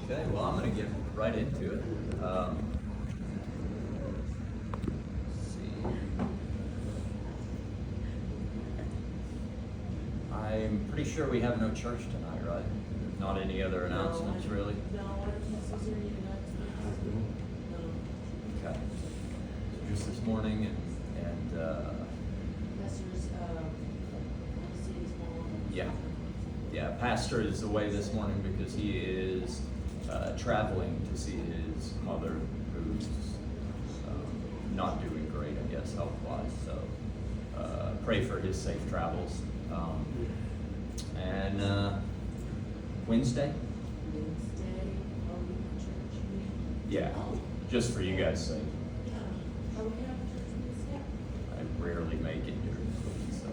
Okay, well, I'm going to get right into it. Let's see. I'm pretty sure we have no church tonight, right? Not any other announcements, really? No, I don't necessarily No. Okay. Just this morning and Pastor's, city's mom. yeah. Yeah, Pastor is away this morning because he is traveling to see his mother, who's not doing great, I guess, health-wise. So pray for his safe travels. And Wednesday? Wednesday, church. Yeah, just for you guys' sake. Yeah. Oh, we have church Wednesday? I rarely make it during the week, so.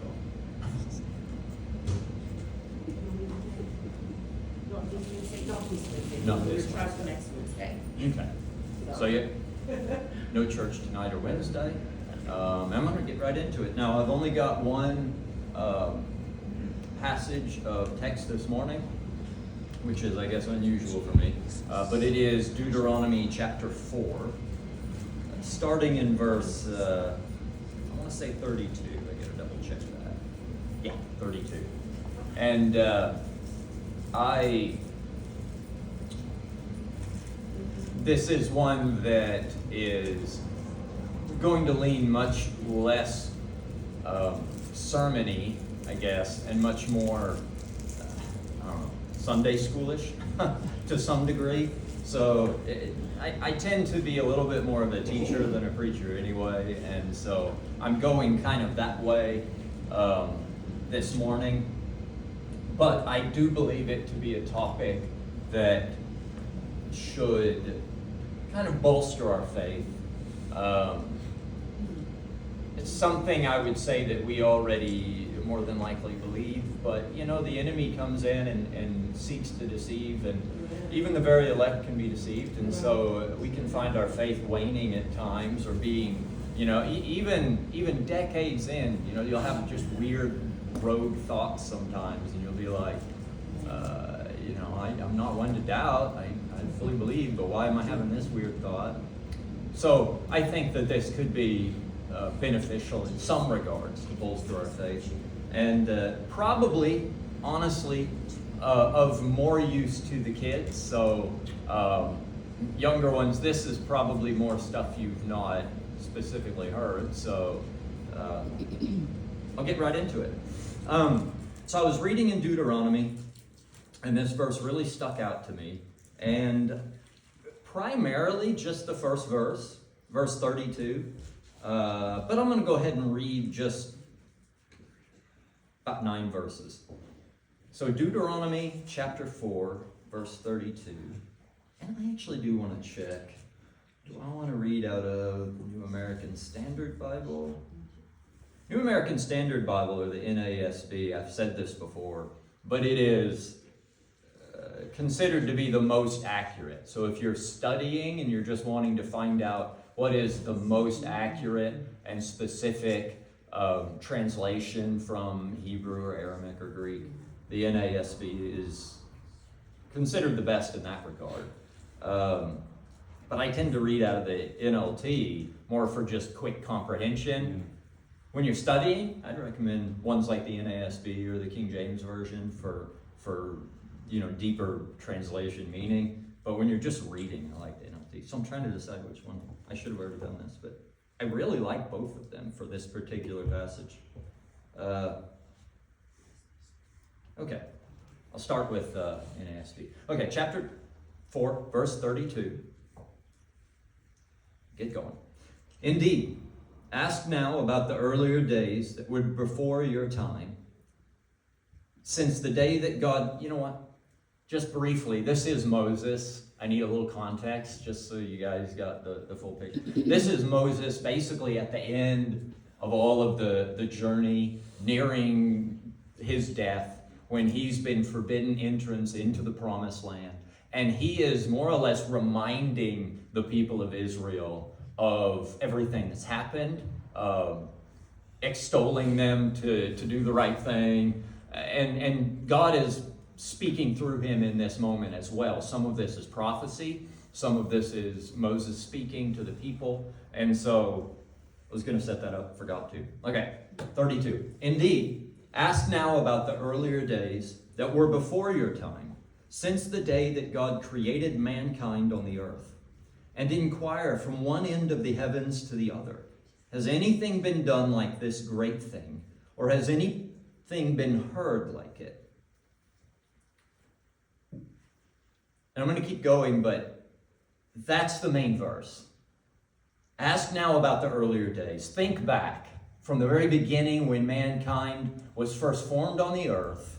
Not this Wednesday, not this Wednesday. Not this We're trying for next Wednesday. Okay. So yeah, no church tonight or Wednesday. I'm going to get right into it. Now, I've only got one passage of text this morning, which is, I guess, unusual for me. But it is Deuteronomy chapter 4, starting in verse, I want to say 32. I got to double check that. Yeah, 32. And this is one that is going to lean much less sermon-y, I guess, and much more, I don't know, Sunday schoolish to some degree. So I tend to be a little bit more of a teacher than a preacher anyway, and so I'm going kind of that way this morning. But I do believe it to be a topic that should kind of bolster our faith. It's something I would say that we already more than likely believe, but you know, the enemy comes in and seeks to deceive, and even the very elect can be deceived, and so we can find our faith waning at times, or being, you know, even decades in, you know, you'll have just weird rogue thoughts sometimes, and you'll be like, you know, I'm not one to doubt, I fully believe, but why am I having this weird thought? So I think that this could be beneficial in some regards to bolster our faith, and probably, honestly, of more use to the kids. So younger ones, this is probably more stuff you've not specifically heard. So I'll get right into it. So I was reading in Deuteronomy, and this verse really stuck out to me, and primarily just the first verse, verse 32. But I'm going to go ahead and read just about 9 verses. So Deuteronomy chapter 4, verse 32. And I actually do want to check. Do I want to read out of the New American Standard Bible? New American Standard Bible, or the NASB, I've said this before, but it is considered to be the most accurate. So if you're studying and you're just wanting to find out what is the most accurate and specific translation from Hebrew or Aramaic or Greek, the NASB is considered the best in that regard. But I tend to read out of the NLT more for just quick comprehension. When you're studying, I'd recommend ones like the NASB or the King James Version for you know, deeper translation meaning. But when you're just reading, I like the NLT. So I'm trying to decide which one. I should have already done this, but I really like both of them for this particular passage. Okay, I'll start with NASB. Okay, chapter 4, verse 32. Get going. Indeed, ask now about the earlier days that were before your time, since the day that God, you know what? Just briefly, this is Moses. I need a little context just so you guys got the full picture. This is Moses basically at the end of all of the journey, nearing his death, when he's been forbidden entrance into the promised land. And he is more or less reminding the people of Israel of everything that's happened, extolling them to do the right thing. And God is speaking through him in this moment as well. Some of this is prophecy. Some of this is Moses speaking to the people. And so I was going to set that up, forgot to. Okay, 32. Indeed, ask now about the earlier days that were before your time, since the day that God created mankind on the earth, and inquire from one end of the heavens to the other. Has anything been done like this great thing, or has anything been heard like it? And I'm going to keep going, but that's the main verse. Ask now about the earlier days. Think back from the very beginning when mankind was first formed on the earth.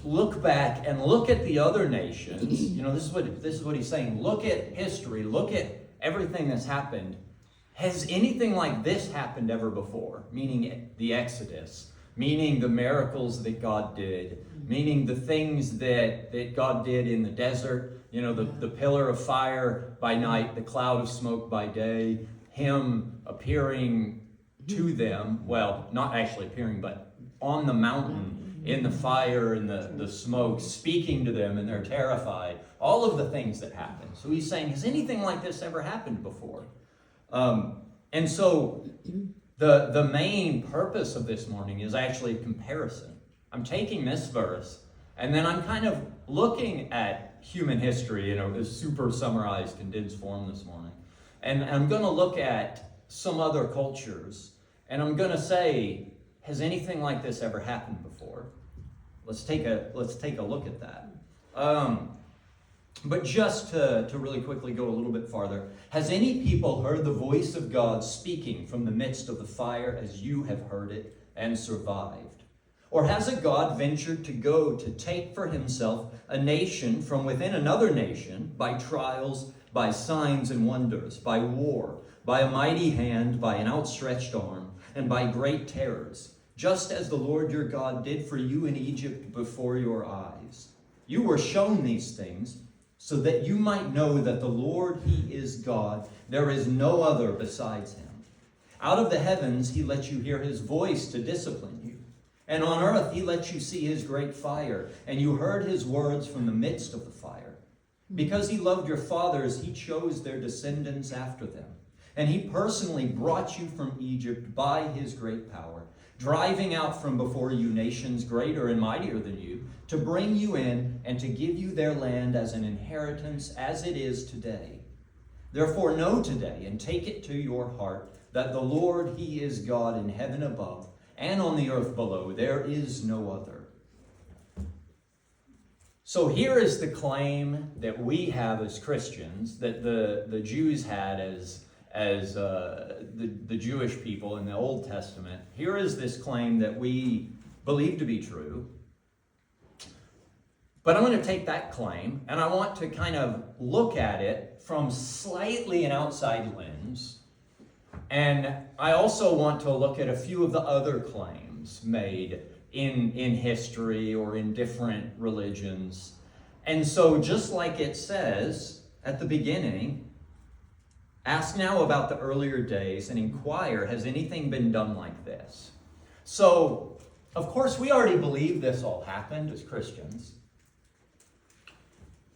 Look back and look at the other nations. You know, this is what he's saying. Look at history. Look at everything that's happened. Has anything like this happened ever before? Meaning the Exodus, meaning the miracles that God did, meaning the things that God did in the desert, you know, the pillar of fire by night, the cloud of smoke by day, him appearing to them, well, not actually appearing, but on the mountain, in the fire and the smoke, speaking to them, and they're terrified. All of the things that happen. So he's saying, has anything like this ever happened before? And so the main purpose of this morning is actually a comparison. I'm taking this verse, and then I'm kind of looking at human history in a super summarized, condensed form this morning. And I'm going to look at some other cultures, and I'm going to say, has anything like this ever happened before? Let's take a look at that. But just to really quickly go a little bit farther, has any people heard the voice of God speaking from the midst of the fire as you have heard it and survived? Or has a God ventured to go to take for himself a nation from within another nation by trials, by signs and wonders, by war, by a mighty hand, by an outstretched arm, and by great terrors, just as the Lord your God did for you in Egypt before your eyes? You were shown these things so that you might know that the Lord, he is God. There is no other besides him. Out of the heavens he let you hear his voice to discipline you. And on earth he let you see his great fire, and you heard his words from the midst of the fire. Because he loved your fathers, he chose their descendants after them. And he personally brought you from Egypt by his great power, driving out from before you nations greater and mightier than you, to bring you in and to give you their land as an inheritance as it is today. Therefore know today and take it to your heart that the Lord, he is God in heaven above and on the earth below. There is no other. So here is the claim that we have as Christians, that the Jews had as the Jewish people in the Old Testament. Here is this claim that we believe to be true. But I'm going to take that claim and I want to kind of look at it from slightly an outside lens. And I also want to look at a few of the other claims made in history or in different religions. And so just like it says at the beginning, ask now about the earlier days and inquire, has anything been done like this? So, of course, we already believe this all happened as Christians.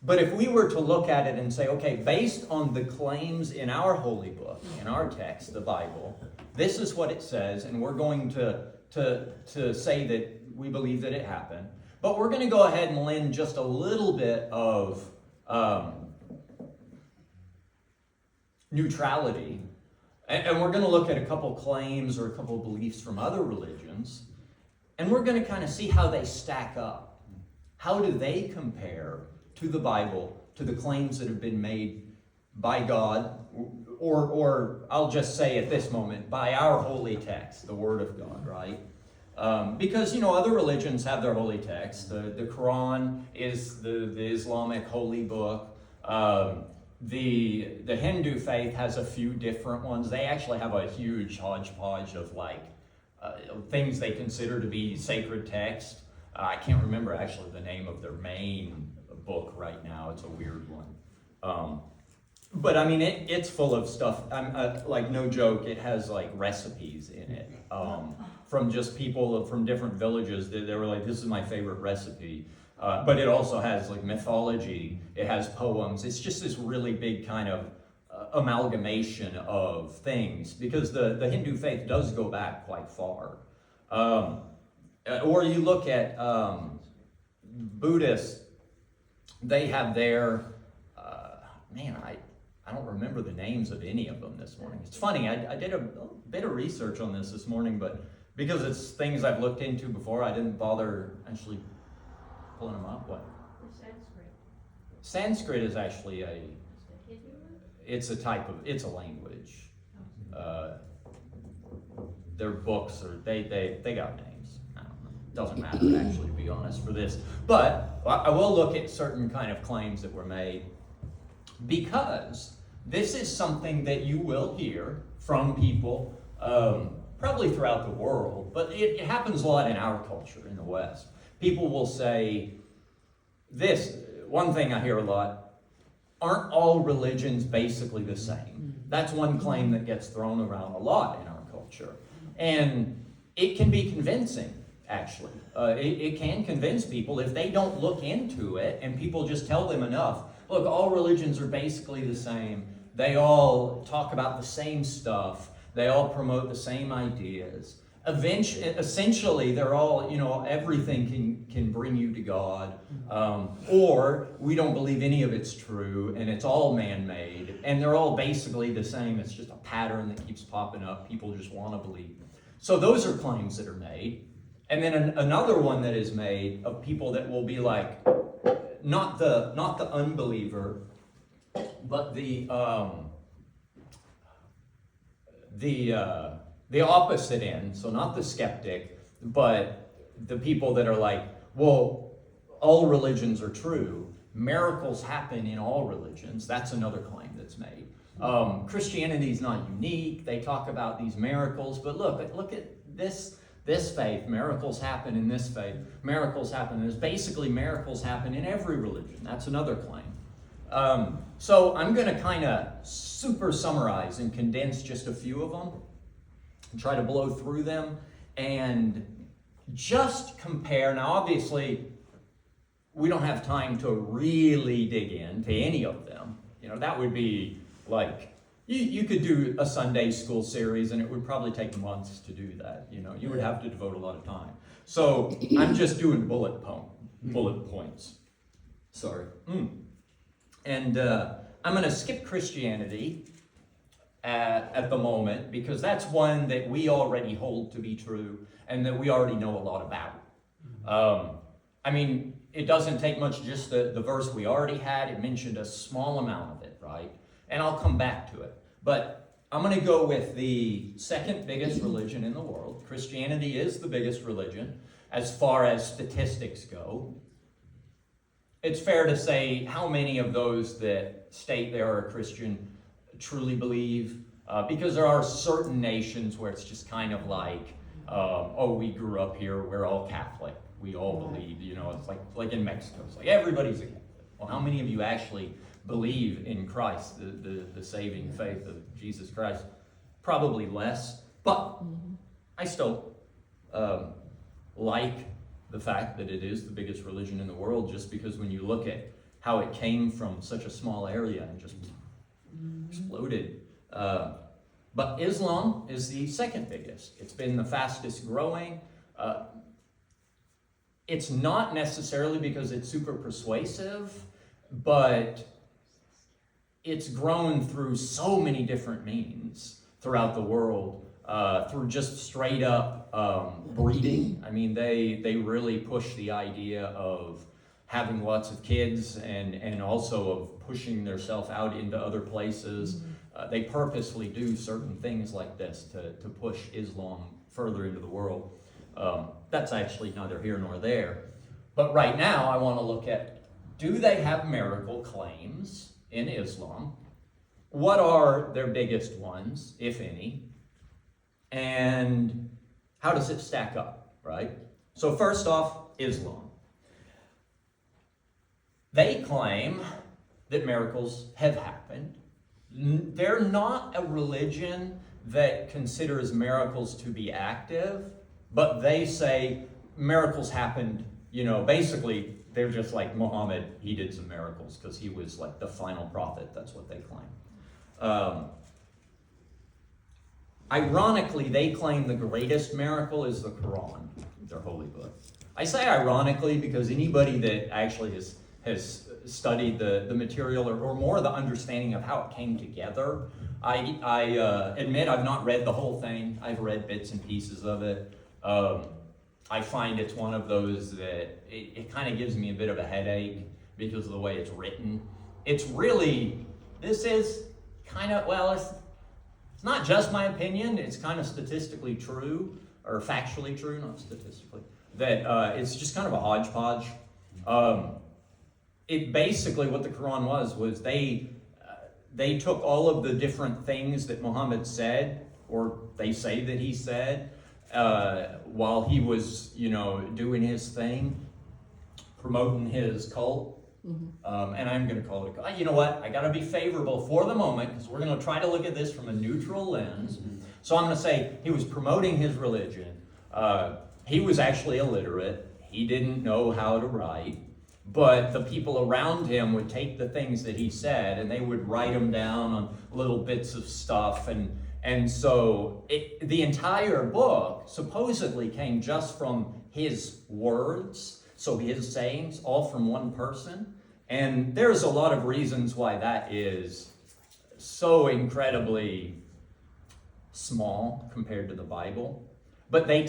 But if we were to look at it and say, okay, based on the claims in our holy book, in our text, the Bible, this is what it says, and we're going to say that we believe that it happened. But we're going to go ahead and lend just a little bit of neutrality. And we're going to look at a couple claims or a couple beliefs from other religions. And we're going to kind of see how they stack up. How do they compare to the Bible, to the claims that have been made by God, or I'll just say at this moment, by our holy text, the Word of God, right? Because, other religions have their holy text. The Quran is the Islamic holy book. The Hindu faith has a few different ones. They actually have a huge hodgepodge of things they consider to be sacred text. I can't remember actually the name of their main book right now. It's a weird one. But I mean, it's full of stuff. Like, no joke, it has like recipes in it from just people from different villages. They were like, this is my favorite recipe. But it also has like mythology, it has poems. It's just this really big kind of amalgamation of things, because the Hindu faith does go back quite far. Or you look at Buddhists, they have their, I don't remember the names of any of them this morning. It's funny, I did a bit of research on this morning, but because it's things I've looked into before, I didn't bother actually pulling them up. What? Sanskrit. Sanskrit is actually Is the Hindu one? it's a language. Their books they got names. I don't know. Doesn't matter actually, to be honest, for this. But I will look at certain kind of claims that were made, because this is something that you will hear from people probably throughout the world, but it happens a lot in our culture in the West. People will say this, one thing I hear a lot: aren't all religions basically the same? That's one claim that gets thrown around a lot in our culture. And it can be convincing, actually. It can convince people if they don't look into it and people just tell them enough. Look, all religions are basically the same. They all talk about the same stuff. They all promote the same ideas. Essentially, they're all, everything can bring you to God. Or we don't believe any of it's true, and it's all man-made. And they're all basically the same. It's just a pattern that keeps popping up. People just want to believe. So those are claims that are made. And then another one that is made of people that will be like, not the unbeliever, but the opposite end. So not the skeptic, but the people that are like, well, all religions are true. Miracles happen in all religions. That's another claim that's made. Christianity is not unique. They talk about these miracles, but look at this faith. Miracles happen in this faith. Miracles happen in this. Basically, miracles happen in every religion. That's another claim. So I'm going to kind of super summarize and condense just a few of them and try to blow through them and just compare. Now, obviously, we don't have time to really dig into any of them. That would be like, you could do a Sunday school series and it would probably take months to do that. You would have to devote a lot of time. So I'm just doing bullet points. Sorry. And I'm going to skip Christianity at the moment, because that's one that we already hold to be true and that we already know a lot about. It doesn't take much, just the verse we already had. It mentioned a small amount of it, right? And I'll come back to it. But I'm going to go with the second biggest religion in the world. Christianity is the biggest religion as far as statistics go. It's fair to say how many of those that state they are a Christian truly believe, because there are certain nations where it's just kind of like, we grew up here, we're all Catholic, we all believe, it's like in Mexico, it's like everybody's a Catholic. Well, how many of you actually believe in Christ, the saving faith of Jesus Christ? Probably less, but I still like the fact that it is the biggest religion in the world, just because when you look at how it came from such a small area and just exploded. But Islam is the second biggest. It's been the fastest growing. It's not necessarily because it's super persuasive, but it's grown through so many different means throughout the world, through just straight up breeding. They really push the idea of having lots of kids and also of pushing themselves out into other places. They purposely do certain things like this to push Islam further into the world. That's actually neither here nor there. But right now, I want to look at, do they have miracle claims in Islam? What are their biggest ones, if any? And how does it stack up, right? So first off, Islam. They claim that miracles have happened. They're not a religion that considers miracles to be active, but they say miracles happened, basically they're just like Muhammad, he did some miracles because he was like the final prophet. That's what they claim. Ironically, they claim the greatest miracle is the Quran, their holy book. I say ironically because anybody that actually has studied the material or more the understanding of how it came together, I admit I've not read the whole thing. I've read bits and pieces of it. I find it's one of those that it kind of gives me a bit of a headache because of the way it's written. It's really, this is kind of, well, it's not just my opinion, it's kind of statistically true, or factually true, not statistically, that it's just kind of a hodgepodge. It basically, what the Quran was they took all of the different things that Muhammad said, or they say that he said, while he was, doing his thing, promoting his cult. Mm-hmm. And I'm going to call it, you know what, I got to be favorable for the moment, because we're going to try to look at this from a neutral lens. Mm-hmm. So I'm going to say he was promoting his religion. He was actually illiterate. He didn't know how to write. But the people around him would take the things that he said and they would write them down on little bits of stuff. And so the entire book supposedly came just from his words, so his sayings, all from one person. And there's a lot of reasons why that is so incredibly small compared to the Bible. But they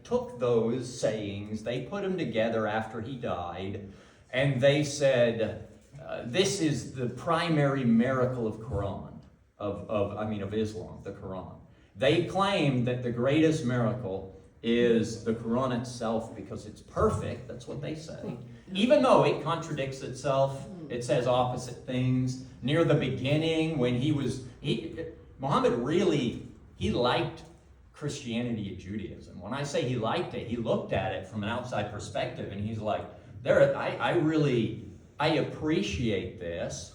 took those sayings, they put them together after he died, and they said, this is the primary miracle of Quran, of Islam, the Quran. They claim that the greatest miracle is the Quran itself because it's perfect, that's what they say. Even though it contradicts itself, it says opposite things. Near the beginning, when Muhammad really, he liked Christianity and Judaism. When I say he liked it, he looked at it from an outside perspective and he's like, I appreciate this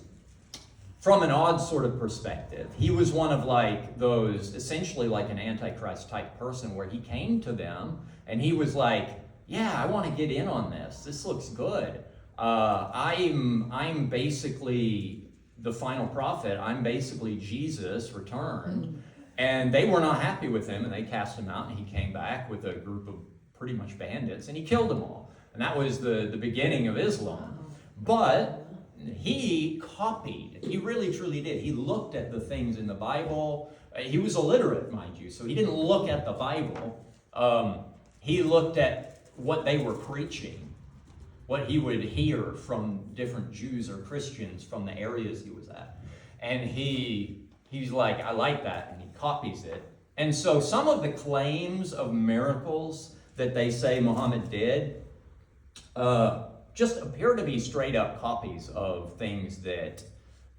from an odd sort of perspective. He was one of like those, essentially like an Antichrist type person where he came to them and he was like, yeah, I want to get in on this. This looks good. I'm basically the final prophet. I'm basically Jesus returned. And they were not happy with him, and they cast him out, and he came back with a group of pretty much bandits, and he killed them all. And that was the beginning of Islam. But he copied. He really, truly did. He looked at the things in the Bible. He was illiterate, mind you, so he didn't look at the Bible. He looked at what they were preaching, what he would hear from different Jews or Christians from the areas he was at. And he's like, I like that, and he copies it. And so some of the claims of miracles that they say Muhammad did just appear to be straight up copies of things that,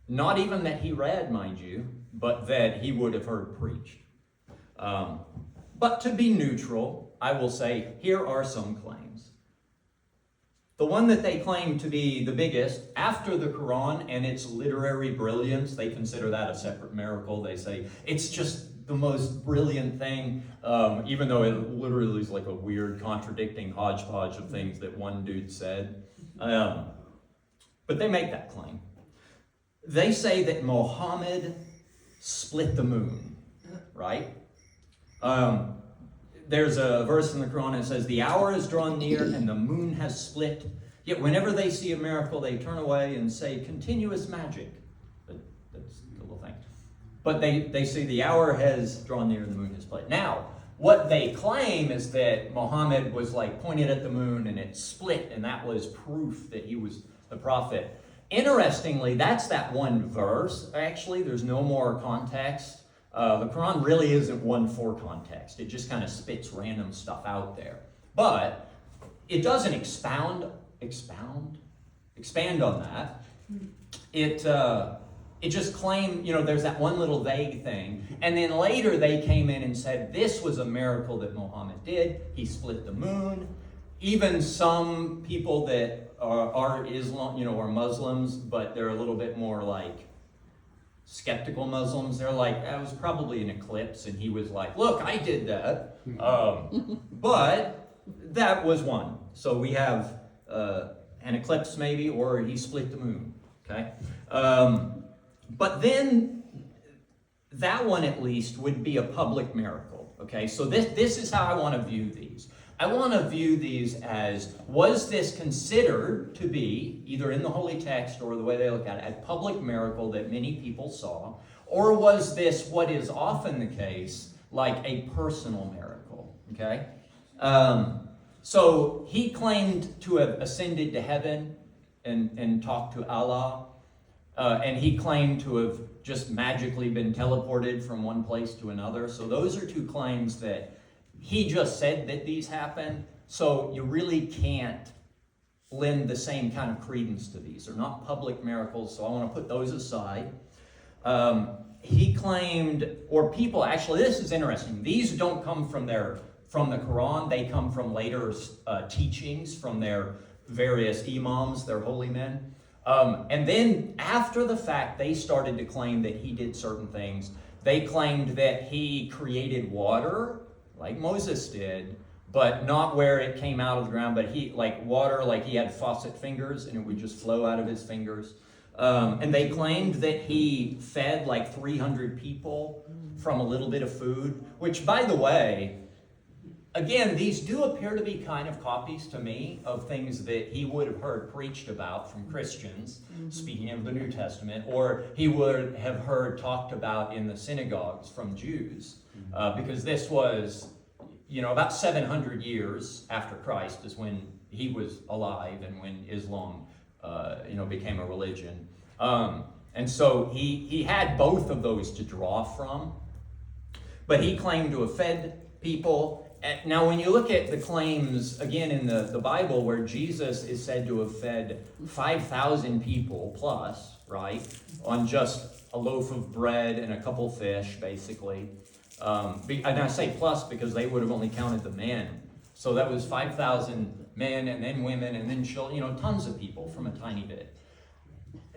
not even that he read, mind you, but that he would have heard preached. But to be neutral, I will say, here are some claims. The one that they claim to be the biggest, after the Quran and its literary brilliance, they consider that a separate miracle. They say it's just the most brilliant thing, even though it literally is like a weird contradicting hodgepodge of things that one dude said. But they make that claim. They say that Muhammad split the moon, right? There's a verse in the Quran that says, the hour is drawn near and the moon has split. Yet whenever they see a miracle, they turn away and say, continuous magic. That's the little thing. But they say the hour has drawn near and the moon has split. Now, what they claim is that Muhammad was like pointed at the moon and it split, and that was proof that he was the prophet. Interestingly, that's that one verse. Actually, there's no more context. The Quran really isn't one for context. It just kind of spits random stuff out there. But it doesn't expand on that. It just claimed, there's that one little vague thing. And then later they came in and said, this was a miracle that Muhammad did. He split the moon. Even some people that are Islam, are Muslims, but they're a little bit more like skeptical Muslims, they're like, that was probably an eclipse, and he was like, look, I did that. But that was one. So we have an eclipse maybe, or he split the moon, okay? But then that one at least would be a public miracle, okay? So this is how I want to view these. I want to view these as, was this considered to be, either in the holy text or the way they look at it, a public miracle that many people saw, or was this what is often the case, like a personal miracle, okay? So he claimed to have ascended to heaven and talked to Allah, and he claimed to have just magically been teleported from one place to another. So those are two claims that he just said that these happened, so you really can't lend the same kind of credence to these. They're not public miracles, so I want to put those aside. He claimed, or people, actually, this is interesting. These don't come from the Quran. They come from later teachings from their various imams, their holy men. And then after the fact, they started to claim that he did certain things. They claimed that he created water, like Moses did, but not where it came out of the ground, but he, like water, like he had faucet fingers and it would just flow out of his fingers. And they claimed that he fed like 300 people from a little bit of food, which, by the way, again, these do appear to be kind of copies to me of things that he would have heard preached about from Christians, speaking of the New Testament, or he would have heard talked about in the synagogues from Jews, because this was, about 700 years after Christ is when he was alive and when Islam, became a religion. And so he had both of those to draw from, but he claimed to have fed people. Now, when you look at the claims, again, in the Bible, where Jesus is said to have fed 5,000 people plus, right, on just a loaf of bread and a couple fish, basically. And I say plus because they would have only counted the men. So that was 5,000 men and then women and then children, tons of people from a tiny bit.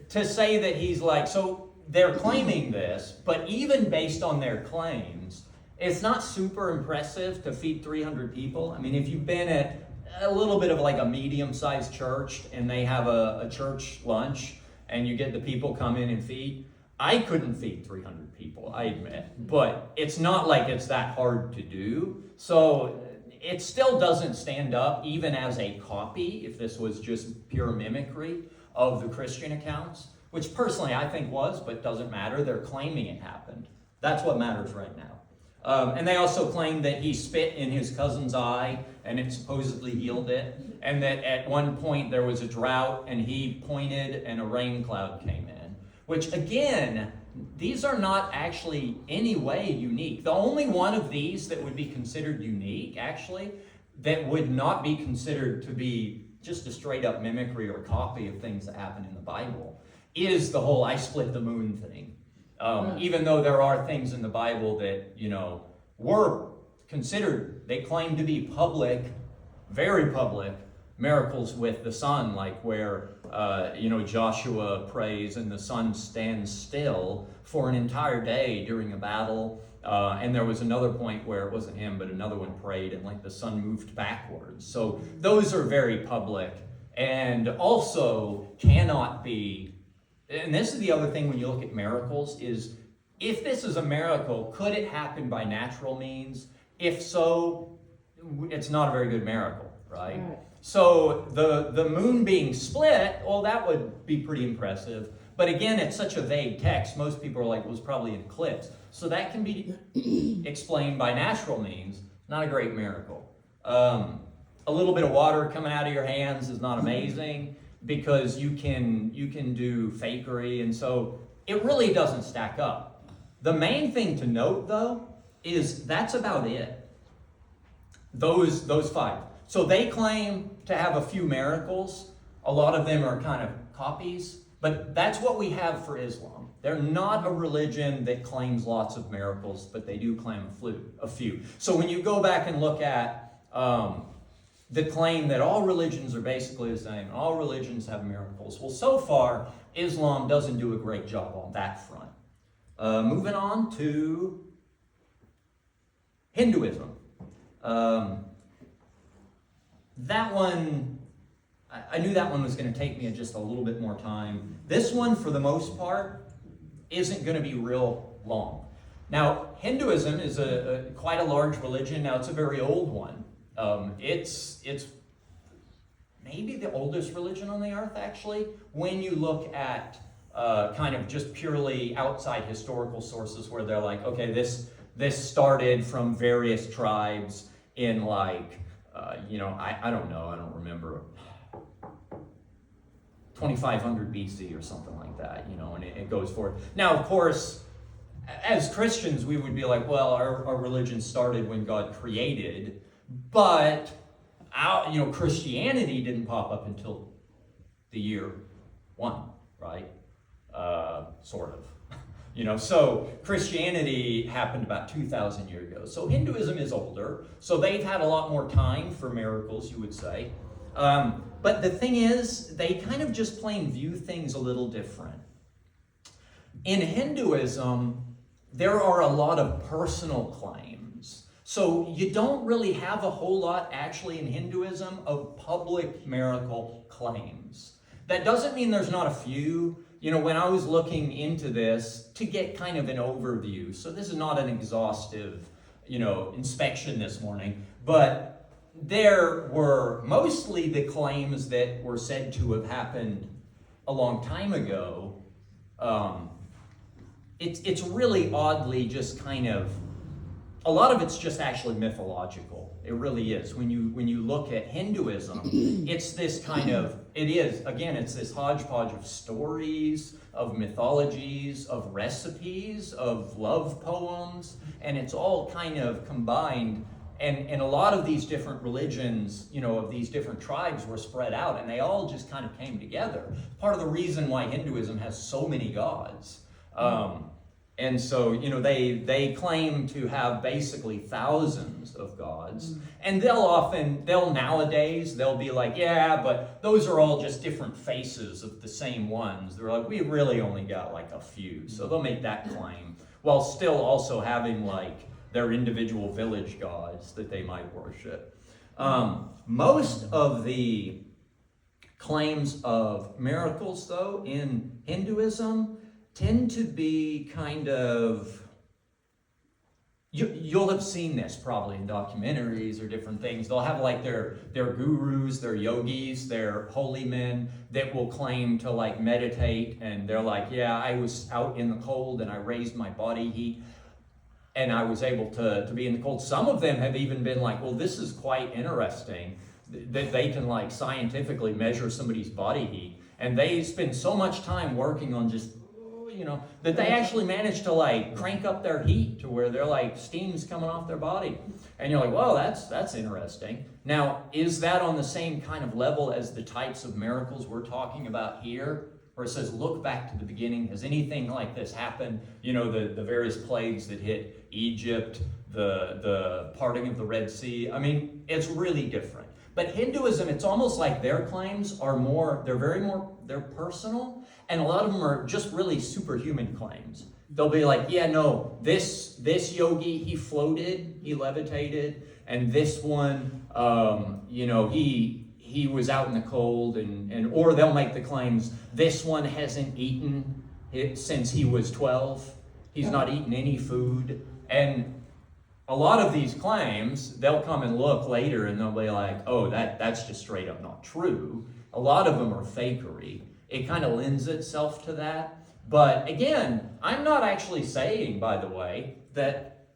To say that he's like, so they're claiming this, but even based on their claims, it's not super impressive to feed 300 people. I mean, if you've been at a little bit of like a medium-sized church and they have a church lunch and you get the people come in and feed, I couldn't feed 300 people, I admit. But it's not like it's that hard to do. So it still doesn't stand up even as a copy, if this was just pure mimicry of the Christian accounts, which personally I think was, but doesn't matter. They're claiming it happened. That's what matters right now. And they also claim that he spit in his cousin's eye and it supposedly healed it. And that at one point there was a drought and he pointed and a rain cloud came in. Which again, these are not actually any way unique. The only one of these that would be considered unique, actually, that would not be considered to be just a straight up mimicry or copy of things that happen in the Bible, is the whole I split the moon thing. Even though there are things in the Bible that, were considered, they claim to be public, very public miracles with the sun, like where, Joshua prays and the sun stands still for an entire day during a battle. And there was another point where it wasn't him, but another one prayed and like the sun moved backwards. So those are very public and also cannot be. And this is the other thing when you look at miracles is, if this is a miracle, could it happen by natural means? If so, it's not a very good miracle, right? So the moon being split, well, that would be pretty impressive. But again, it's such a vague text. Most people are like, it was probably an eclipse. So that can be explained by natural means. Not a great miracle. A little bit of water coming out of your hands is not amazing, because you can do fakery, and so it really doesn't stack up. The main thing to note, though, is that's about it. Those 5. So they claim to have a few miracles. A lot of them are kind of copies, but that's what we have for Islam. They're not a religion that claims lots of miracles, but they do claim a few. So when you go back and look at the claim that all religions are basically the same, all religions have miracles. Well, so far, Islam doesn't do a great job on that front. Moving on to Hinduism. That one, I knew that one was going to take me just a little bit more time. This one, for the most part, isn't going to be real long. Now, Hinduism is quite a large religion. Now, it's a very old one. It's maybe the oldest religion on the earth, actually, when you look at kind of just purely outside historical sources where they're like, okay, this started from various tribes in like, I don't know, I don't remember, 2500 BC or something like that, and it goes forward. Now, of course, as Christians, we would be like, well, our religion started when God created, but Christianity didn't pop up until the year 1, right? Sort of. So Christianity happened about 2,000 years ago. So Hinduism is older, so they've had a lot more time for miracles, you would say. But the thing is, they kind of just plain view things a little different. In Hinduism, there are a lot of personal claims. So you don't really have a whole lot actually in Hinduism of public miracle claims. That doesn't mean there's not a few. When I was looking into this to get kind of an overview, so this is not an exhaustive, inspection this morning, but there were mostly the claims that were said to have happened a long time ago. It's really oddly just kind of, a lot of it's just actually mythological. It really is. When you look at Hinduism, it's this kind of, it's this hodgepodge of stories, of mythologies, of recipes, of love poems, and it's all kind of combined. And a lot of these different religions, of these different tribes were spread out, and they all just kind of came together. Part of the reason why Hinduism has so many gods. And so, they claim to have basically thousands of gods. And nowadays, they'll be like, yeah, but those are all just different faces of the same ones. They're like, we really only got like a few. So they'll make that claim while still also having like their individual village gods that they might worship. Most of the claims of miracles, though, in Hinduism tend to be kind of, you'll have seen this probably in documentaries or different things. They'll have like their gurus, their yogis, their holy men that will claim to like meditate, and they're like, yeah, I was out in the cold and I raised my body heat and I was able to be in the cold. Some of them have even been like, well, this is quite interesting that they can like scientifically measure somebody's body heat, and they spend so much time working on just that they actually manage to like crank up their heat to where they're like steam's coming off their body. And you're like, well, that's interesting. Now, is that on the same kind of level as the types of miracles we're talking about here? Where it says, look back to the beginning. Has anything like this happened? The various plagues that hit Egypt, the parting of the Red Sea. I mean, it's really different. But Hinduism, it's almost like their claims are they're personal. And a lot of them are just really superhuman claims. They'll be like, yeah, no, this yogi, he floated, he levitated, and this one, he was out in the cold, or they'll make the claims, this one hasn't eaten since he was 12. He's not eaten any food. And a lot of these claims, they'll come and look later and they'll be like, oh, that's just straight up not true. A lot of them are fakery. It kind of lends itself to that. But again, I'm not actually saying, by the way, that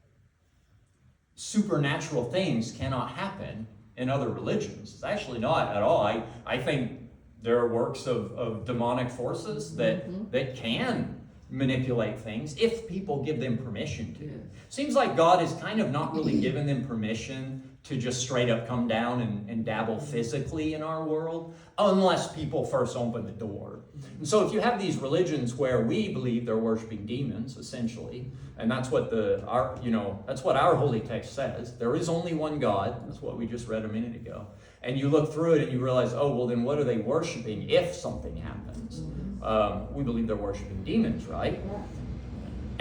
supernatural things cannot happen in other religions. It's actually not at all. I think there are works of demonic forces that can manipulate things if people give them permission to. Seems like God has kind of not really given them permission to just straight up come down and dabble physically in our world, unless people first open the door. And so if you have these religions where we believe they're worshiping demons, essentially, and that's what that's what our holy text says. There is only one God. That's what we just read a minute ago. And you look through it and you realize, oh, well, then what are they worshiping if something happens? We believe they're worshiping demons, right?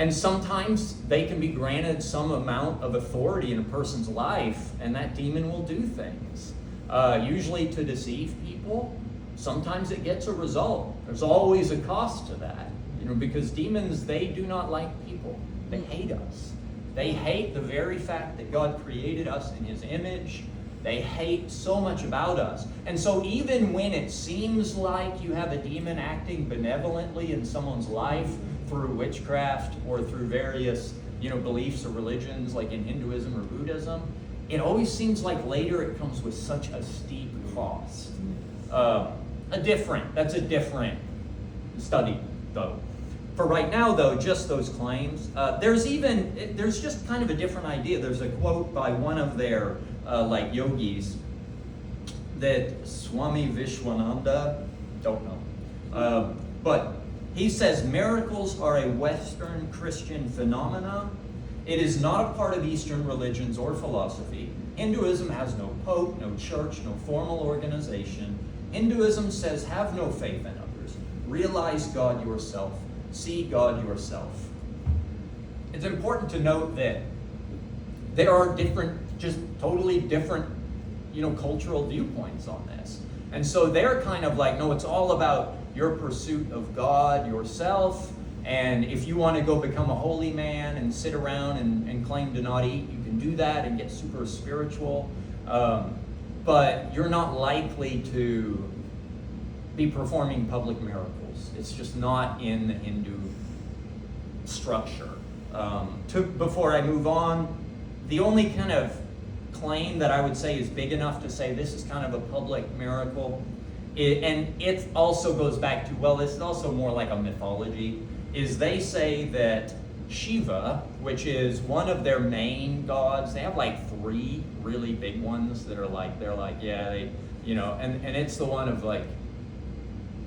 And sometimes they can be granted some amount of authority in a person's life, and that demon will do things, usually to deceive people. Sometimes it gets a result. There's always a cost to that, because demons, they do not like people. They hate us. They hate the very fact that God created us in his image. They hate so much about us. And so even when it seems like you have a demon acting benevolently in someone's life through witchcraft or through various, beliefs or religions like in Hinduism or Buddhism, it always seems like later it comes with such a steep cost. That's a different study, though. For right now, though, just those claims. There's just kind of a different idea. There's a quote by one of their yogis that Swami Vishwananda, don't know, but he says miracles are a Western Christian phenomenon. It is not a part of Eastern religions or philosophy. Hinduism has no pope, no church, no formal organization. Hinduism says have no faith in others. Realize God yourself. See God yourself. It's important to note that there are just totally different, cultural viewpoints on this. And so they're kind of like, no, it's all about your pursuit of God yourself. And if you want to go become a holy man and sit around and claim to not eat, you can do that and get super spiritual. But you're not likely to be performing public miracles. It's just not in the Hindu structure. Before I move on, the only kind of claim that I would say is big enough to say this is kind of a public miracle, and it also goes back to, this is also more like a mythology, is they say that Shiva, which is one of their main gods, they have like 3 really big ones that are like, and it's the one of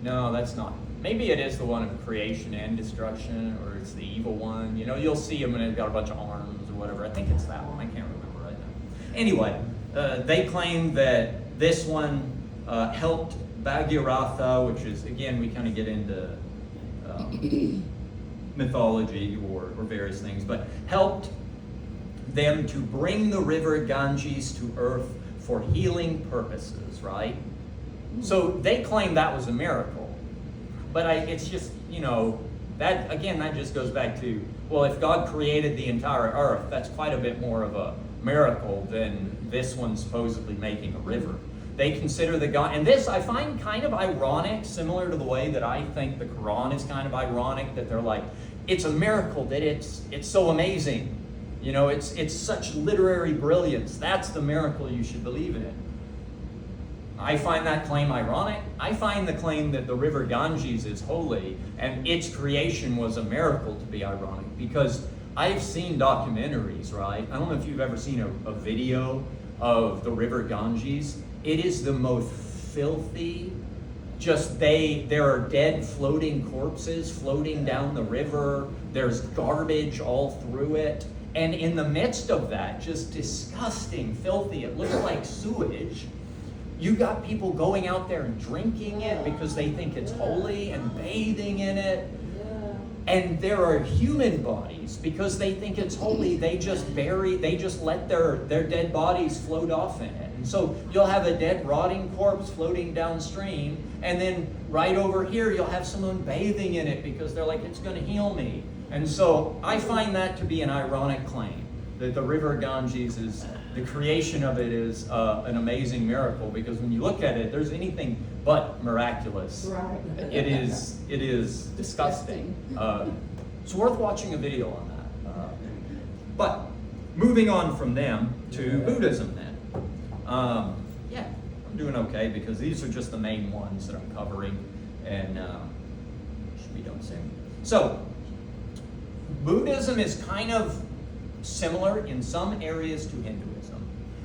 no, that's not. Maybe it is the one of creation and destruction, or it's the evil one. You'll see them and they've got a bunch of arms or whatever. I think it's that one. I can't remember right now. Anyway, they claim that this one helped Bhagirath, which is, again, we kind of get into mythology or various things, but helped them to bring the river Ganges to earth for healing purposes, right? So they claim that was a miracle. But it's just, that just goes back to, if God created the entire earth, that's quite a bit more of a miracle than this one supposedly making a river. They consider the God, and this I find kind of ironic, similar to the way that I think the Quran is kind of ironic, that they're like, it's a miracle that it's so amazing. It's such literary brilliance. That's the miracle, you should believe in it. I find that claim ironic. I find the claim that the river Ganges is holy and its creation was a miracle to be ironic, because I've seen documentaries, right? I don't know if you've ever seen a video of the river Ganges. It is the most filthy, there are dead floating corpses floating down the river. There's garbage all through it. And in the midst of that, just disgusting, filthy, it looks like sewage. You got people going out there and drinking it because they think it's holy and bathing in it. And there are human bodies, because they think it's holy, they just let their dead bodies float off in it. And so you'll have a dead, rotting corpse floating downstream, and then right over here you'll have someone bathing in it because they're like, it's going to heal me. And so I find that to be an ironic claim, that the river Ganges is, the creation of it is an amazing miracle, because when you look at it, there's anything but miraculous. Right. It is disgusting. It's worth watching a video on that. But moving on from them to Buddhism then. I'm doing okay, because these are just the main ones that I'm covering, and should be done soon. So, Buddhism is kind of similar in some areas to Hinduism,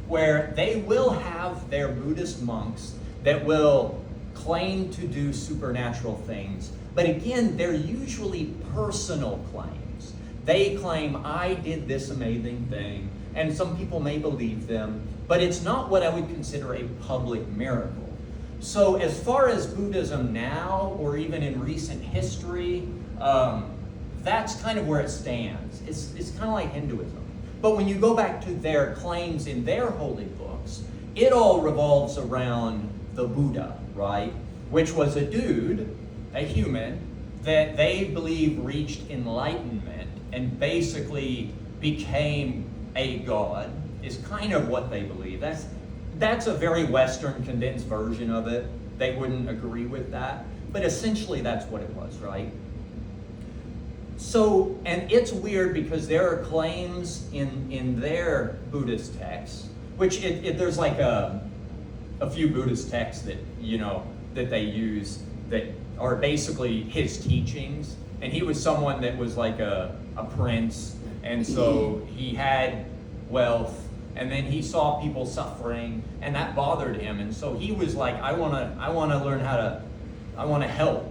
where they will have their Buddhist monks that will claim to do supernatural things. But again, they're usually personal claims. They claim, I did this amazing thing, and some people may believe them, but it's not what I would consider a public miracle. So as far as Buddhism now, or even in recent history, that's kind of where it stands. It's kind of like Hinduism. But when you go back to their claims in their holy books, it all revolves around the Buddha, right? Which was a dude, a human, that they believe reached enlightenment and basically became a god, is kind of what they believe. That's a very Western condensed version of it. They wouldn't agree with that. But essentially that's what it was, right? So, and it's weird because there are claims in their Buddhist texts, which there's like a few Buddhist texts that, that they use that are basically his teachings. And he was someone that was like a prince, and so he had wealth, and then he saw people suffering, and that bothered him, and so he was like, I want to learn I want to help.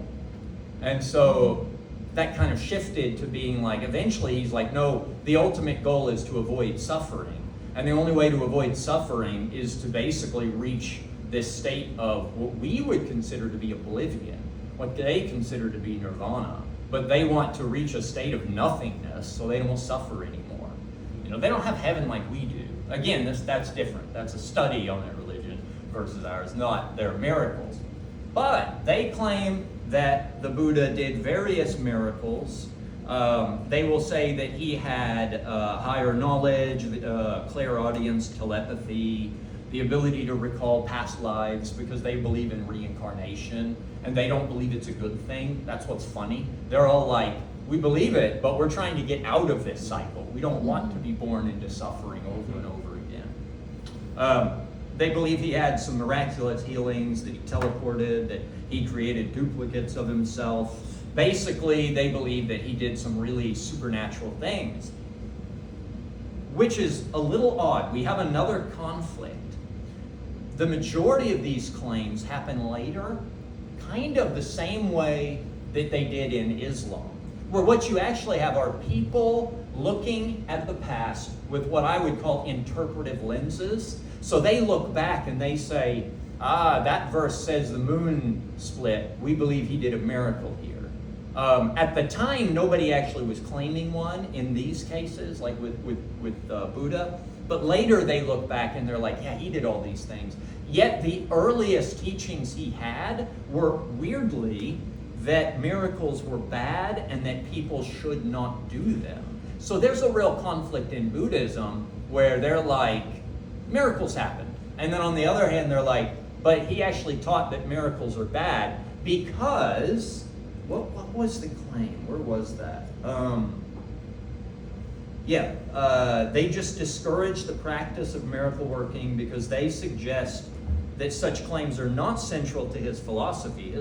And so that kind of shifted to being like, eventually he's like, no, the ultimate goal is to avoid suffering. And the only way to avoid suffering is to basically reach this state of what we would consider to be oblivion, what they consider to be nirvana. But they want to reach a state of nothingness so they don't suffer anymore. They don't have heaven like we do. Again, that's different. That's a study on their religion versus ours, not their miracles. But they claim that the Buddha did various miracles. They will say that he had higher knowledge, clairaudience, telepathy, the ability to recall past lives, because they believe in reincarnation, and they don't believe it's a good thing. That's what's funny. They're all like, we believe it, but we're trying to get out of this cycle. We don't want to be born into suffering over and over again. They believe he had some miraculous healings, that he teleported, that he created duplicates of himself. Basically, they believe that he did some really supernatural things, which is a little odd. We have another conflict. The majority of these claims happen later, kind of the same way that they did in Islam, where what you actually have are people looking at the past with what I would call interpretive lenses. So they look back and they say, that verse says the moon split. We believe he did a miracle here. At the time, nobody actually was claiming one in these cases, like with Buddha. But later they look back and they're like, yeah, he did all these things. Yet the earliest teachings he had were weirdly that miracles were bad and that people should not do them. So there's a real conflict in Buddhism where they're like, miracles happened. And then on the other hand, they're like, but he actually taught that miracles are bad because, what was the claim? Where was that? They just discourage the practice of miracle working because they suggest that such claims are not central to his philosophy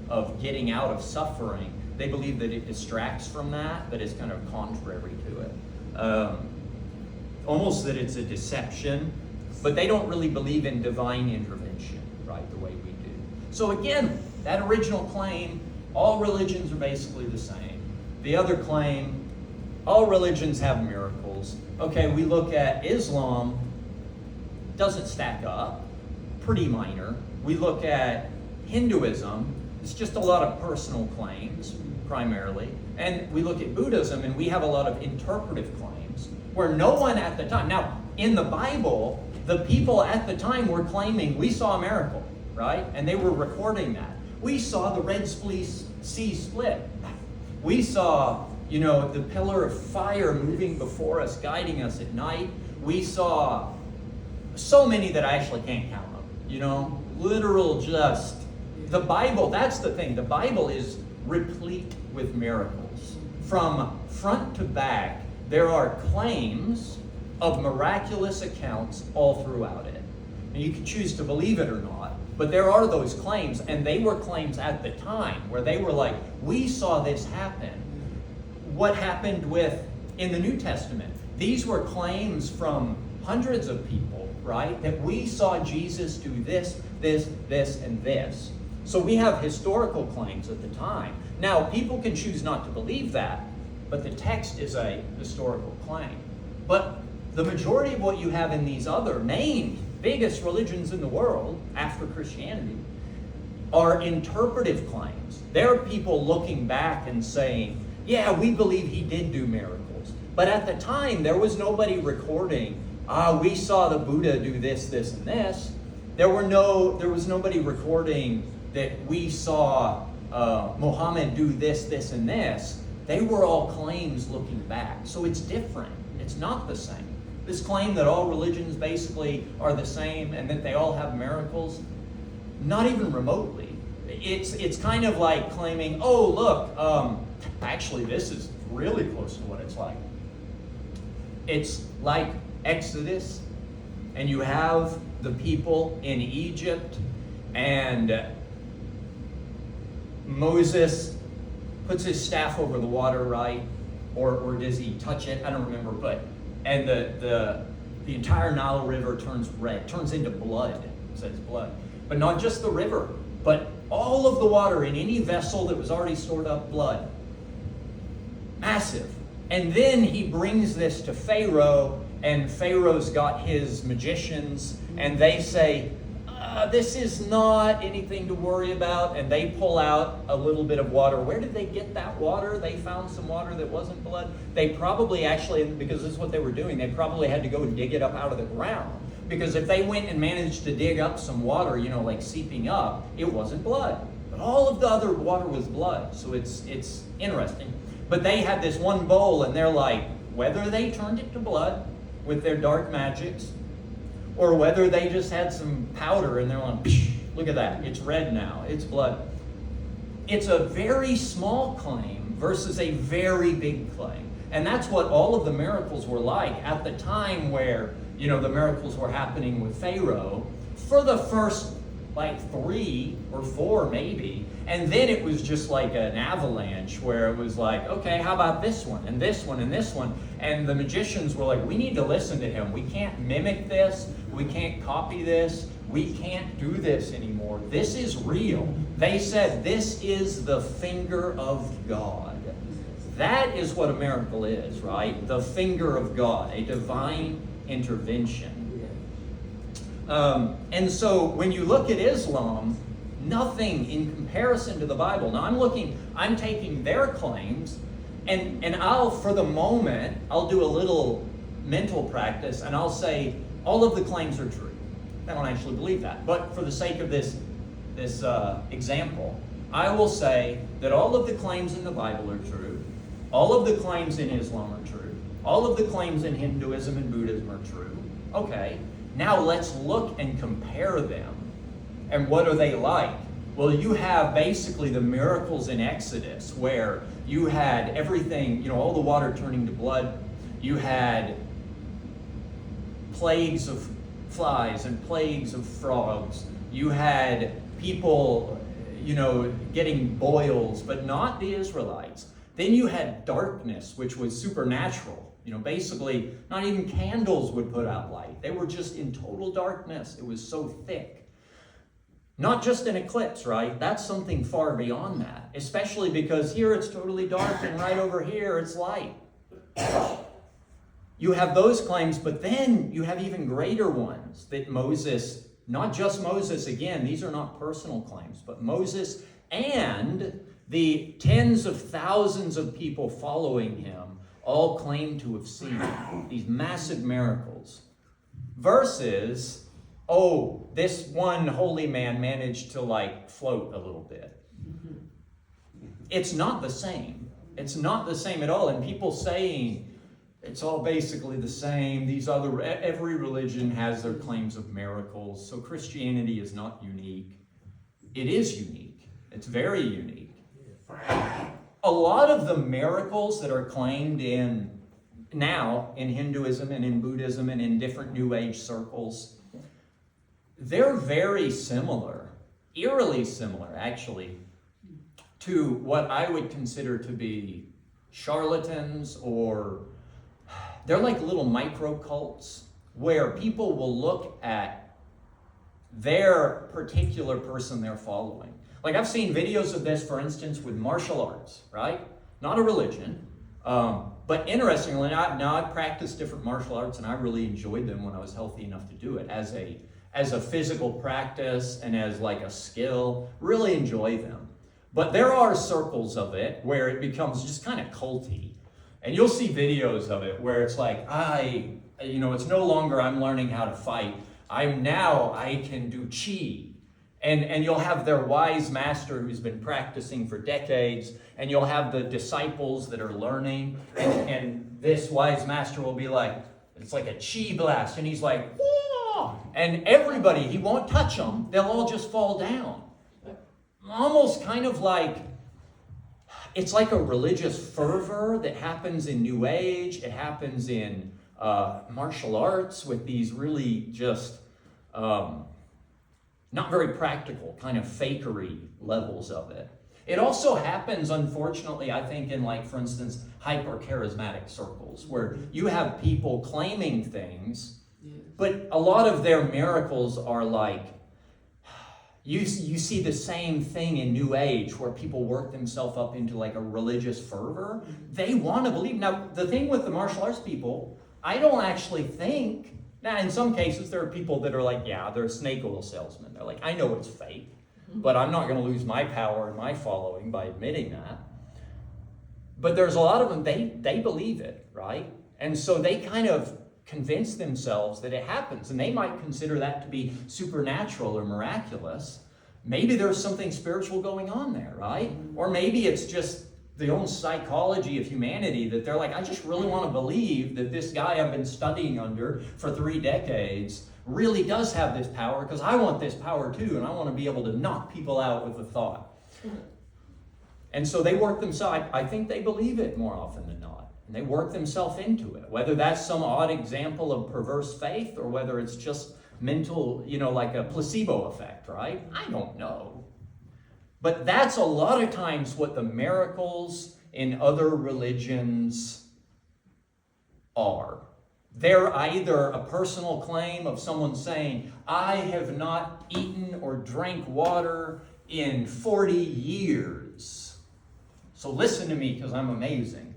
of getting out of suffering. They believe that it distracts from that is kind of contrary to it. Almost that it's a deception, but they don't really believe in divine intervention, right, the way we do. So again, that original claim, all religions are basically the same. The other claim, all religions have miracles. Okay, we look at Islam, doesn't stack up, pretty minor. We look at Hinduism, it's just a lot of personal claims, primarily. And we look at Buddhism, and we have a lot of interpretive claims, where no one at the time, now, in the Bible, the people at the time were claiming, we saw a miracle, right? And they were recording that. We saw the Red Sea split. We saw, the pillar of fire moving before us, guiding us at night. We saw so many that I actually can't count them, literal just. The Bible, that's the thing. The Bible is replete with miracles. From front to back, there are claims of miraculous accounts all throughout it. And you can choose to believe it or not, but there are those claims, and they were claims at the time where they were like, we saw this happen. What happened in the New Testament? These were claims from hundreds of people, right? That we saw Jesus do this, this, this, and this. So we have historical claims at the time. Now, people can choose not to believe that, but the text is a historical claim. But the majority of what you have in these other main, biggest religions in the world, after Christianity, are interpretive claims. There are people looking back and saying, yeah, we believe he did do miracles. But at the time, there was nobody recording, we saw the Buddha do this, this, and this. There was nobody recording that we saw Muhammad do this, this, and this. They were all claims looking back. So it's different. It's not the same. This claim that all religions basically are the same and that they all have miracles, not even remotely. It's kind of like claiming, oh, look, actually this is really close to what it's like. It's like Exodus, and you have the people in Egypt, and Moses puts his staff over the water, right? Or does he touch it? I don't remember, and the entire Nile River turns red, turns into blood. It says blood. But not just the river, but all of the water in any vessel that was already stored up, blood. Massive. And then he brings this to Pharaoh, and Pharaoh's got his magicians, and they say, this is not anything to worry about, and they pull out a little bit of water. Where did they get that water? They found some water that wasn't blood. They probably actually, because this is what they were doing, they probably had to go dig it up out of the ground. Because if they went and managed to dig up some water, like seeping up, it wasn't blood. But all of the other water was blood, so it's interesting. But they had this one bowl, and they're like, whether they turned it to blood with their dark magics, or whether they just had some powder and they're like, psh, look at that, it's red now, it's blood. It's a very small claim versus a very big claim. And that's what all of the miracles were like at the time where, the miracles were happening with Pharaoh for the first 3 or 4 maybe. And then it was just like an avalanche where it was like, okay, how about this one and this one and this one? And the magicians were like, we need to listen to him. We can't mimic this. We can't copy this. We can't do this anymore. This is real. They said, this is the finger of God. That is what a miracle is, right? The finger of God, a divine intervention. And so when you look at Islam, nothing in comparison to the Bible. Now I'm taking their claims, and for the moment, I'll do a little mental practice, and I'll say, all of the claims are true. I don't actually believe that. But for the sake of this example, I will say that all of the claims in the Bible are true. All of the claims in Islam are true. All of the claims in Hinduism and Buddhism are true. Okay, now let's look and compare them. And what are they like? Well, you have basically the miracles in Exodus where you had everything, all the water turning to blood. You had plagues of flies and plagues of frogs. You had people, getting boils, but not the Israelites. Then you had darkness, which was supernatural. Basically, not even candles would put out light. They were just in total darkness. It was so thick. Not just an eclipse, right? That's something far beyond that, especially because here it's totally dark and right over here it's light. You have those claims, but then you have even greater ones that Moses, not just Moses, again, these are not personal claims, but Moses and the tens of thousands of people following him all claim to have seen these massive miracles. Versus, this one holy man managed to float a little bit. It's not the same. It's not the same at all. And people saying it's all basically the same. Every religion has their claims of miracles. So Christianity is not unique. It is unique. It's very unique. A lot of the miracles that are claimed now in Hinduism and in Buddhism and in different New Age circles, they're very similar, eerily similar actually, to what I would consider to be charlatans, or they're like little micro cults where people will look at their particular person they're following. I've seen videos of this, for instance, with martial arts, right? Not a religion, but interestingly, now I've practiced different martial arts and I really enjoyed them when I was healthy enough to do it as a physical practice and as a skill. Really enjoy them. But there are circles of it where it becomes just kind of culty. And you'll see videos of it where it's like, it's no longer I'm learning how to fight. I can do chi. And you'll have their wise master who's been practicing for decades, and you'll have the disciples that are learning, and this wise master will be like, it's like a chi blast, and he's like, whoa! And everybody, he won't touch them. They'll all just fall down. Almost kind of like, it's like a religious fervor that happens in New Age. It happens in martial arts with these really just not very practical, kind of fakery levels of it. It also happens, unfortunately, I think, in, like, for instance, hyper-charismatic circles, where you have people claiming things, but a lot of their miracles are like, you see the same thing in New Age, where people work themselves up into like a religious fervor. They want to believe. Now, the thing with the martial arts people, I don't actually think, now in some cases there are people that are like, yeah, they're snake oil salesmen. They're like, I know it's fake, but I'm not going to lose my power and my following by admitting that. But there's a lot of them, they believe it, right? And so they kind of convince themselves that it happens, and they might consider that to be supernatural or miraculous. Maybe there's something spiritual going on there, right? Or maybe it's just the own psychology of humanity that they're like, I just really want to believe that this guy I've been studying under for 3 decades really does have this power, because I want this power too, and I want to be able to knock people out with a thought. And so they work themselves, I think they believe it more often than not. And they work themselves into it, whether that's some odd example of perverse faith or whether it's just mental, like a placebo effect, right? I don't know. But that's a lot of times what the miracles in other religions are. They're either a personal claim of someone saying, I have not eaten or drank water in 40 years. So listen to me because I'm amazing.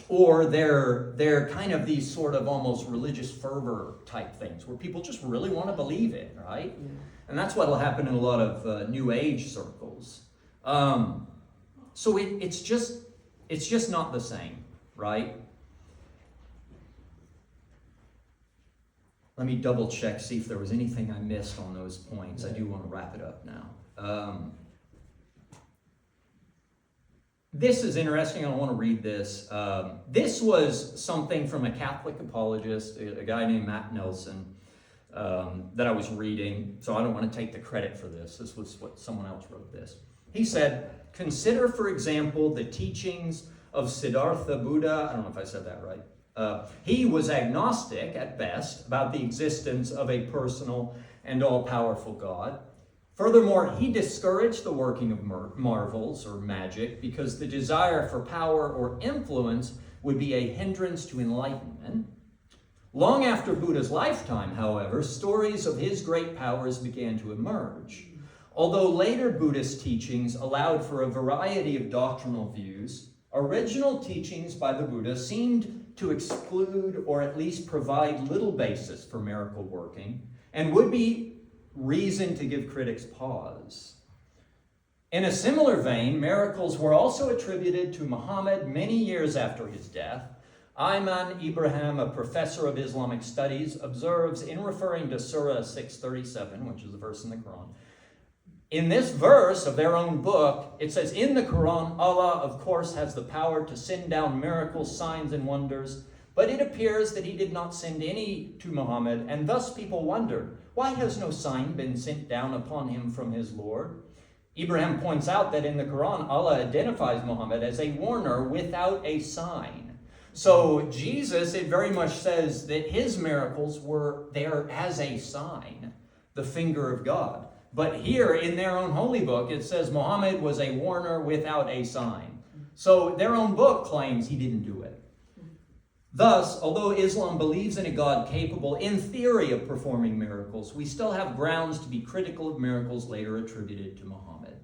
Or they're kind of these sort of almost religious fervor type things where people just really want to believe it, right? Yeah. And that's what will happen in a lot of New Age circles. So it's just not the same, right? Let me double check, see if there was anything I missed on those points. I do want to wrap it up now. This is interesting. I want to read this. This was something from a Catholic apologist, a guy named Matt Nelson, that I was reading. So I don't want to take the credit for this. This was what someone else wrote this. He said, consider, for example, the teachings of Siddhartha Buddha. I don't know if I said that right. He was agnostic at best about the existence of a personal and all-powerful God. Furthermore, he discouraged the working of marvels or magic because the desire for power or influence would be a hindrance to enlightenment. Long after Buddha's lifetime, however, stories of his great powers began to emerge. Although later Buddhist teachings allowed for a variety of doctrinal views, original teachings by the Buddha seemed to exclude or at least provide little basis for miracle working and would be reason to give critics pause. In a similar vein, miracles were also attributed to Muhammad many years after his death. Ayman Ibrahim, a professor of Islamic studies, observes in referring to Surah 637, which is a verse in the Quran. In this verse of their own book, it says, in the Quran, Allah, of course, has the power to send down miracles, signs, and wonders, but it appears that he did not send any to Muhammad, and thus people wondered, why has no sign been sent down upon him from his Lord? Ibrahim points out that in the Quran, Allah identifies Muhammad as a warner without a sign. So Jesus, it very much says that his miracles were there as a sign, the finger of God. But here in their own holy book, it says Muhammad was a warner without a sign. So their own book claims he didn't do it. Thus, although Islam believes in a God capable, in theory, of performing miracles, we still have grounds to be critical of miracles later attributed to Muhammad.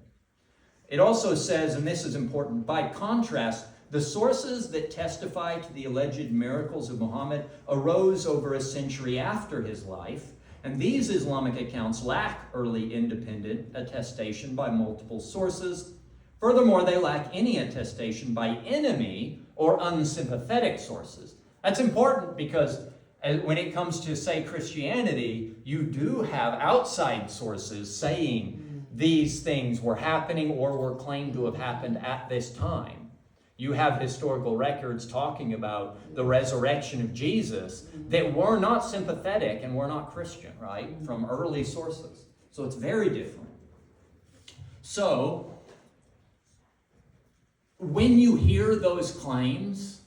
It also says, and this is important, by contrast, the sources that testify to the alleged miracles of Muhammad arose over a century after his life, And these Islamic accounts lack early independent attestation by multiple sources. Furthermore, they lack any attestation by enemy or unsympathetic sources. That's important because when it comes to, say, Christianity, you do have outside sources saying these things were happening or were claimed to have happened at this time. You have historical records talking about the resurrection of Jesus that were not sympathetic and were not Christian, right? From early sources. So it's very different. So, when you hear those claims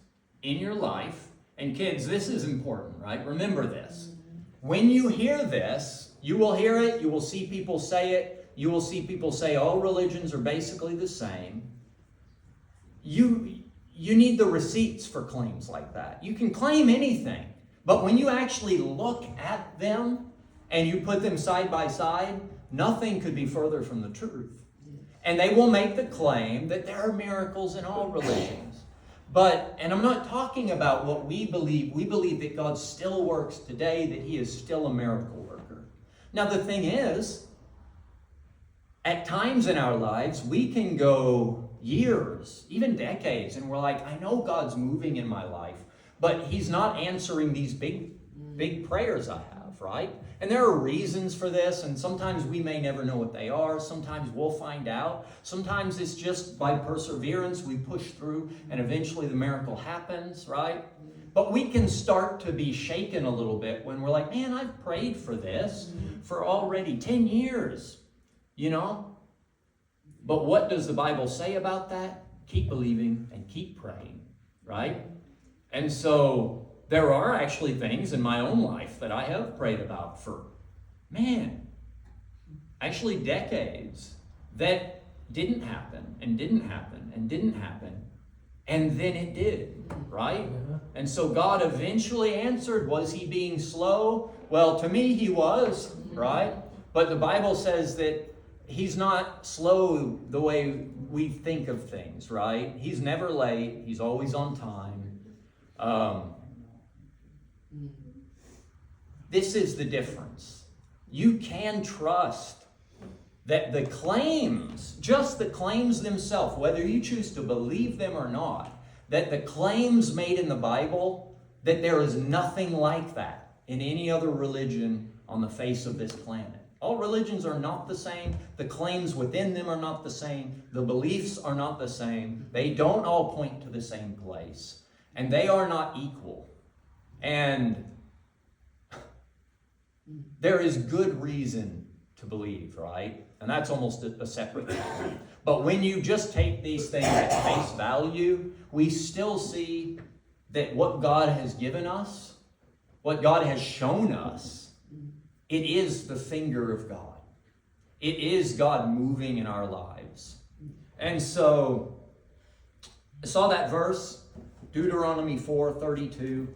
in your life, and kids, this is important, right? Remember this. When you hear this, you will hear it, you will see people say it, you will see people say all religions are basically the same. You need the receipts for claims like that. You can claim anything, but when you actually look at them and you put them side by side, nothing could be further from the truth. And they will make the claim that there are miracles in all religions. And I'm not talking about what we believe. We believe that God still works today, that he is still a miracle worker. Now the thing is, at times in our lives, we can go years, even decades, and we're like, I know God's moving in my life, but he's not answering these big prayers I have, right? And there are reasons for this, and sometimes we may never know what they are. Sometimes we'll find out. Sometimes it's just by perseverance we push through, and eventually the miracle happens, right? But we can start to be shaken a little bit when we're like, man, I've prayed for this for already 10 years, you know? But what does the Bible say about that? Keep believing and keep praying, right? And so there are actually things in my own life that I have prayed about for, actually decades that didn't happen and didn't happen and didn't happen. And then it did, right? And so God eventually answered. Was he being slow? Well, to me, he was, right? But the Bible says that he's not slow the way we think of things, right? He's never late. He's always on time. This is the difference. You can trust that the claims, just the claims themselves, whether you choose to believe them or not, that the claims made in the Bible, that there is nothing like that in any other religion on the face of this planet. All religions are not the same. The claims within them are not the same. The beliefs are not the same. They don't all point to the same place. And they are not equal. And there is good reason to believe, right? And that's almost a separate thing. But when you just take these things at face value, we still see that what God has given us, what God has shown us, it is the finger of God. It is God moving in our lives. And so, I saw that verse, Deuteronomy 4:32.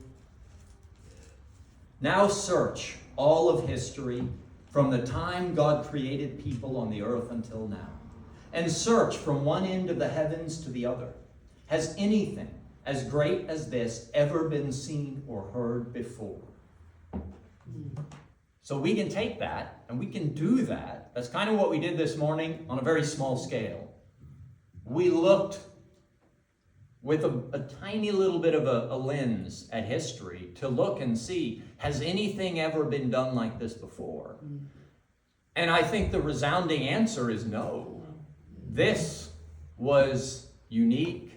Now search all of history from the time God created people on the earth until now, and search from one end of the heavens to the other. Has anything as great as this ever been seen or heard before? So we can take that and we can do that. That's kind of what we did this morning on a very small scale. We looked with a tiny little bit of a lens at history to look and see, has anything ever been done like this before? And I think the resounding answer is no. This was unique.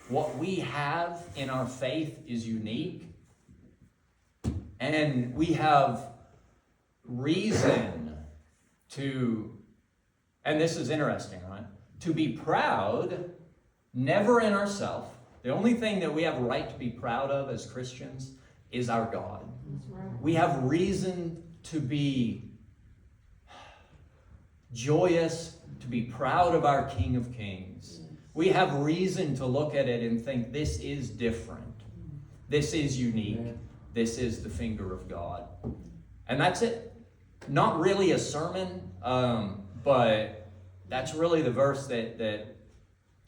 What we have in our faith is unique. And we have reason to, and this is interesting, right? To be proud, never in ourselves. The only thing that we have a right to be proud of as Christians is our God. That's right. We have reason to be joyous, to be proud of our King of Kings. We have reason to look at it and think this is different. This is unique. This is the finger of God. And that's it. Not really a sermon, but that's really the verse that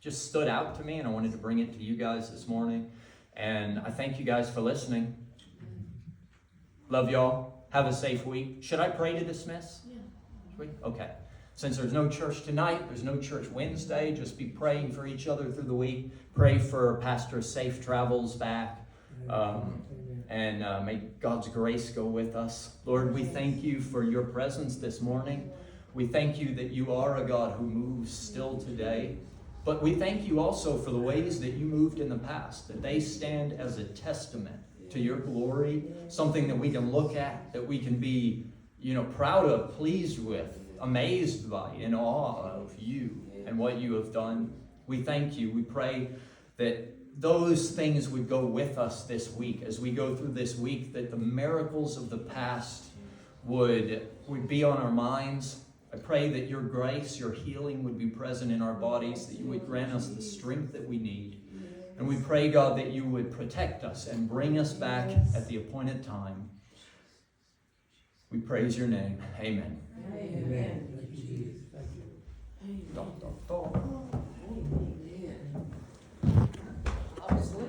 just stood out to me, and I wanted to bring it to you guys this morning. And I thank you guys for listening. Love y'all. Have a safe week. Should I pray to dismiss? Yeah. Okay. Since there's no church tonight, there's no church Wednesday, just be praying for each other through the week. Pray for Pastor's safe travels back. And may God's grace go with us. Lord, we thank you for your presence this morning. We thank you that you are a God who moves still today. But we thank you also for the ways that you moved in the past, that they stand as a testament to your glory, something that we can look at, that we can be, proud of, pleased with, amazed by, in awe of you and what you have done. We thank you. We pray that those things would go with us this week as we go through this week, that the miracles of the past would be on our minds. I pray that your grace, your healing would be present in our bodies, that you would grant us the strength that we need. And we pray, God, that you would protect us and bring us back at the appointed time. We praise your name. Amen. Amen. Amen.